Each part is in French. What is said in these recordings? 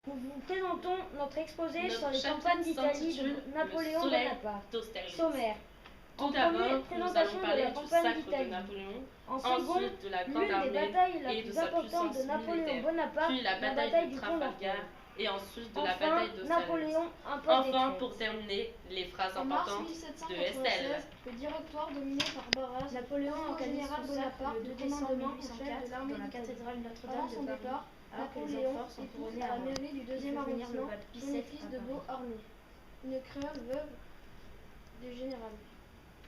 Nous vous présentons notre exposé Notre sur les chapitre campagnes d'Italie s'intitule de Napoléon Le soleil Bonaparte. d'Austerlitz. Sommaire. Tout En d'abord, premier, nous présentation allons de parler la du campagne sacre de d'Italie. Napoléon, En second, ensuite de la grande l'une des armée batailles la et de plus sa importante puissance de Napoléon militaire, Bonaparte, puis la bataille du de Pont Trafalgar d'Arcole. et ensuite de la Enfin, bataille d'Austerlitz. Napoléon impose des Enfin, traites. pour terminer, les phrases En mars importantes de 1796, Estelle. le directoire dominé par Barras, Napoléon au organise général son sacre Bonaparte, le 2 le décembre commandement en chef de 1804 l'armée dans la d'Italie. cathédrale Notre-Dame Avant de son Paris, départ, alors que les Napoléon empereurs sont épouse couronnés à à la Rome. mairie du Il 2e fait venir le arrondissement pape Pie son VII fils à de Paris. Beauharnais, une créole veuve du général.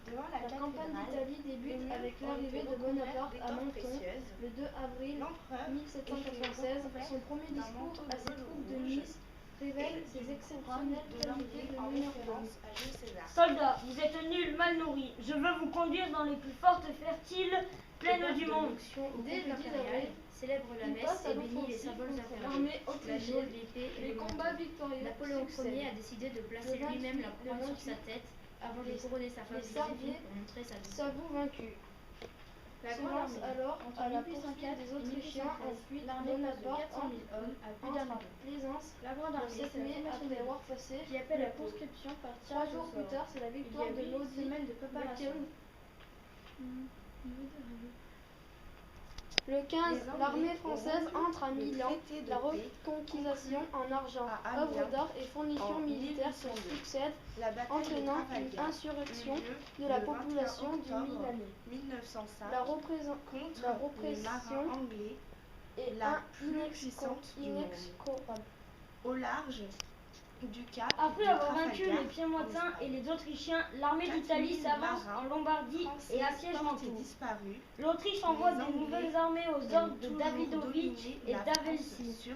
Devant la La campagne cathédrale, d'Italie débute les avec murs ont l'arrivée été de Bonaparte recouverts à d'étoffes Menton précieuses. le 2 avril L'empereur 1796. Son premier d'un discours manteau à ses de troupes de velours rouge Nice révèle ses exceptionnelles qualités de en meneur d'hommes. référence à Jules César. Soldats, vous êtes nuls, mal nourris. Je veux vous conduire dans les plus fortes, fertiles plaines du monde. Dès le 10 avril, célèbre la il messe passe à et bénit les l'offensive symboles contre impériaux, l'armée la autrichienne. l'épée et Les le combats manteau. victorieux Napoléon succèdent. Ier a décidé de placer Le 28, lui-même la le couronne sur 28, sa tête avant de les- couronner sa femme les Joséphine Serviers pour montrer sa vie. s'avoue vaincu. La Se Grande lance Armée. alors Entre à la 1804 poursuite des et Autrichiens en 1813, fuite. l'armée passe de Bonaparte 400 000 hommes à plus entre d'un à million. Plaisance La Grande le Armée, 7 c'est la mai formation après des avoir passé qui appelle la le pont. conscription par 3 tirage au jours plus sort. tard, c'est la Il y victoire a de 8 Lodi. semaines de préparation. Le 15, Les Anglais l'armée française auront entre à le Milan. traité de La paix reconquisation en argent, à œuvres Amiens d'art et fournitures en militaires se 1802. succèdent, La bataille de entraînant une Trafalgar insurrection eut lieu de la le 21 population du octobre Milanais. 1905 La contre les marins répression anglais est la plus puissante du monde. inexorable. au large du cap Après de avoir vaincu Trafalgar, les Piémontains en et les Autrichiens, l'armée 4000 d'Italie s'avance marins en Lombardie Français et assiège portés Mantoue. disparus. L'Autriche envoie Les de Anglais nouvelles armées aux ont ordres de toujours Davidovich dominé et la France d'Avelsi. sur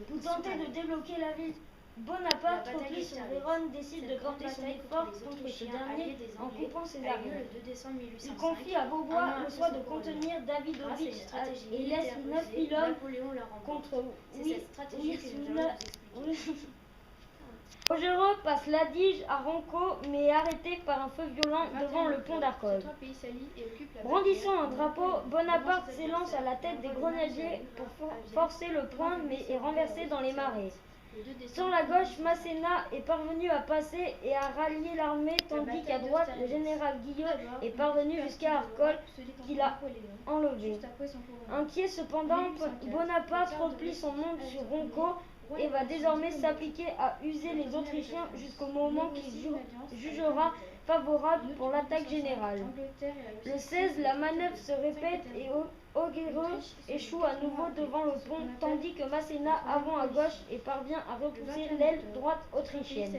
Pour tenter de débloquer la ville, Bonaparte, La bataille replie de sur Service. Vérone, décide de Cette grande porter son bataille effort contre les contre ce Autrichiens dernier alliés des en Anglais coupant ses a lieu armées. le 2 décembre Il 1805. confie à un Vaubois mois le après soin son de couronnement. contenir Grâce à Davidovich une stratégie et laisse militaire 9000 rusée, hommes Napoléon la remporte. contre C'est cette stratégie que nous allons vous expliquer. Augereau passe l'Adige à Ronco, mais est arrêté par un feu violent devant le pont d'Arcole. Brandissant un drapeau, Bonaparte s'élance à la tête des grenadiers pour forcer le point, mais est renversé dans les marais. Sur la gauche, Masséna est parvenu à passer et à rallier l'armée, tandis qu'à droite, le général Guillot est parvenu jusqu'à Arcole, qu'il a enlevé. Inquiet cependant, Bonaparte replie son monde sur Ronco et va désormais s'appliquer à user les Autrichiens jusqu'au moment qu'il jugera favorable pour l'attaque générale. Le 16, la manœuvre se répète et Augereau échoue à nouveau devant le pont, tandis que Masséna avance à gauche et parvient à repousser l'aile droite autrichienne.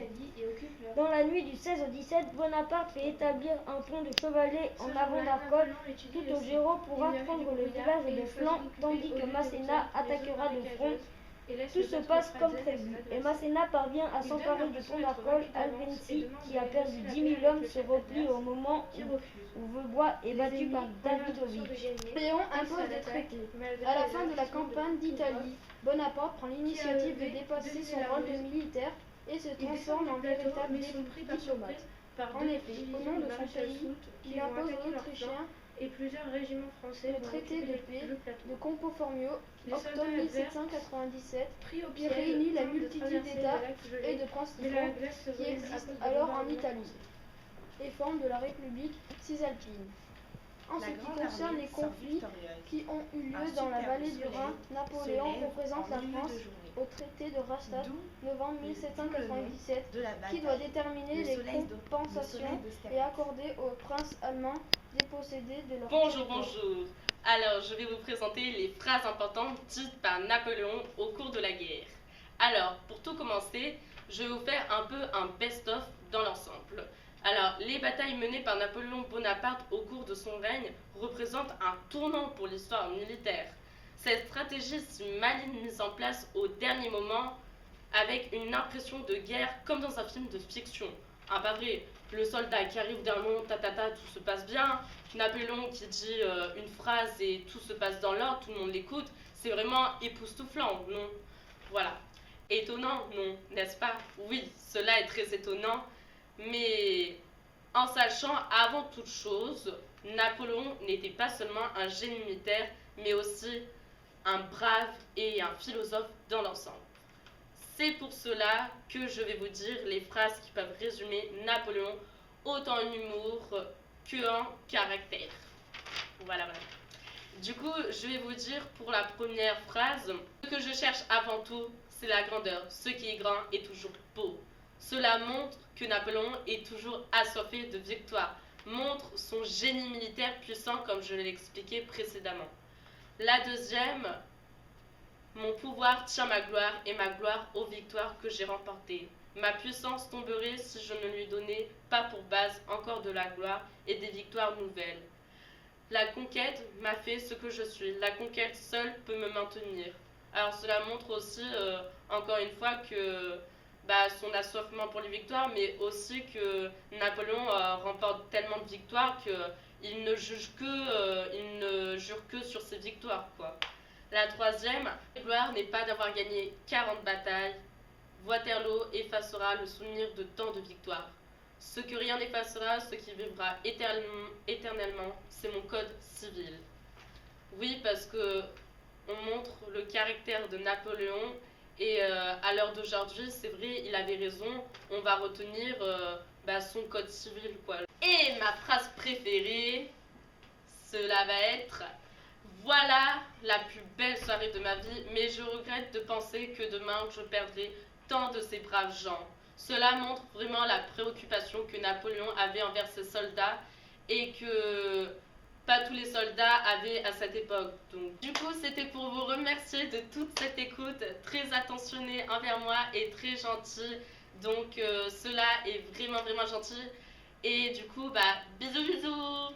Dans la nuit du 16 au 17, Bonaparte fait établir un pont de chevalets en avant d'Arcole. Tout Augereau pourra prendre le village et le flanc, tandis que Masséna attaquera de front. Tout se passe comme prévu, et Masséna parvient à s'emparer du pont d'Arcole. Alvensi, qui a perdu 10 000 hommes, se replie au moment où Vaubois est battu par Davidovich. Léon impose des traités. À la fin de la campagne d'Italie, Bonaparte prend l'initiative de dépasser son rôle de militaire et se transforme en véritable diplomate. En effet, au nom de son pays, il impose aux Autrichiens et plusieurs régiments français le traité de paix de Compo-Formio, Les octobre soldats 1797, pris au qui piège réunit la tentent de multitude traverser d'États le lac gelé, et de mais principaux la glace se qui brise à existent cause de alors en bombardements. Italie et forment de la République cisalpine. En ce La qui grande concerne armée les sort conflits victorieuse. qui ont eu lieu Un dans la superbe vallée du soleil Rhin, se Napoléon lève représente en la milieu France de journée. au traité de Rastatt, D'où novembre le 1797, de la qui doit bataille. déterminer Le les soleil compensations d'Austerlitz. et accorder aux princes allemands dépossédés de leur Bonjour, territoire. bonjour. Alors, je vais vous présenter les phrases importantes dites par Napoléon au cours de la guerre. Alors, pour tout commencer, je vais vous faire un peu un best-of dans l'ensemble. Alors, les batailles menées par Napoléon Bonaparte au cours de son règne représentent un tournant pour l'histoire militaire. Cette stratégie si maligne mise en place au dernier moment avec une impression de guerre comme dans un film de fiction. Ah, pas vrai, le soldat qui arrive d'un moment, tout se passe bien. Napoléon qui dit une phrase et tout se passe dans l'ordre, tout le monde l'écoute. C'est vraiment époustouflant, non? Voilà. Étonnant, non, n'est-ce pas? Oui, cela est très étonnant, mais en sachant avant toute chose, Napoléon n'était pas seulement un génie militaire, mais aussi un brave et un philosophe dans l'ensemble. C'est pour cela que je vais vous dire les phrases qui peuvent résumer Napoléon autant en humour qu'en caractère. Voilà. Du coup, je vais vous dire pour la première phrase, ce que je cherche avant tout, c'est la grandeur. Ce qui est grand est toujours beau. Cela montre que Napoléon est toujours assoiffé de victoire, montre son génie militaire puissant comme je l'ai expliqué précédemment. La deuxième, mon pouvoir tient ma gloire et ma gloire aux victoires que j'ai remportées. Ma puissance tomberait si je ne lui donnais pas pour base encore de la gloire et des victoires nouvelles. La conquête m'a fait ce que je suis. La conquête seule peut me maintenir. Alors cela montre aussi, encore une fois, que son assoiffement pour les victoires, mais aussi que Napoléon remporte tellement de victoires qu'il ne jure que sur ses victoires, quoi. La troisième, la gloire n'est pas d'avoir gagné 40 batailles. Waterloo effacera le souvenir de tant de victoires. Ce que rien n'effacera, ce qui vivra éternellement, c'est mon code civil. Oui, parce que on montre le caractère de Napoléon et à l'heure d'aujourd'hui, c'est vrai, il avait raison, on va retenir son code civil, quoi. Et ma phrase préférée, cela va être « Voilà la plus belle soirée de ma vie, mais je regrette de penser que demain je perdrai tant de ces braves gens. » Cela montre vraiment la préoccupation que Napoléon avait envers ses soldats et que pas tous les soldats avaient à cette époque. Donc, du coup, c'était pour vous remercier de toute cette écoute très attentionnée envers moi et très gentille. Donc, cela est vraiment, vraiment gentil. Et du coup, bisous, bisous!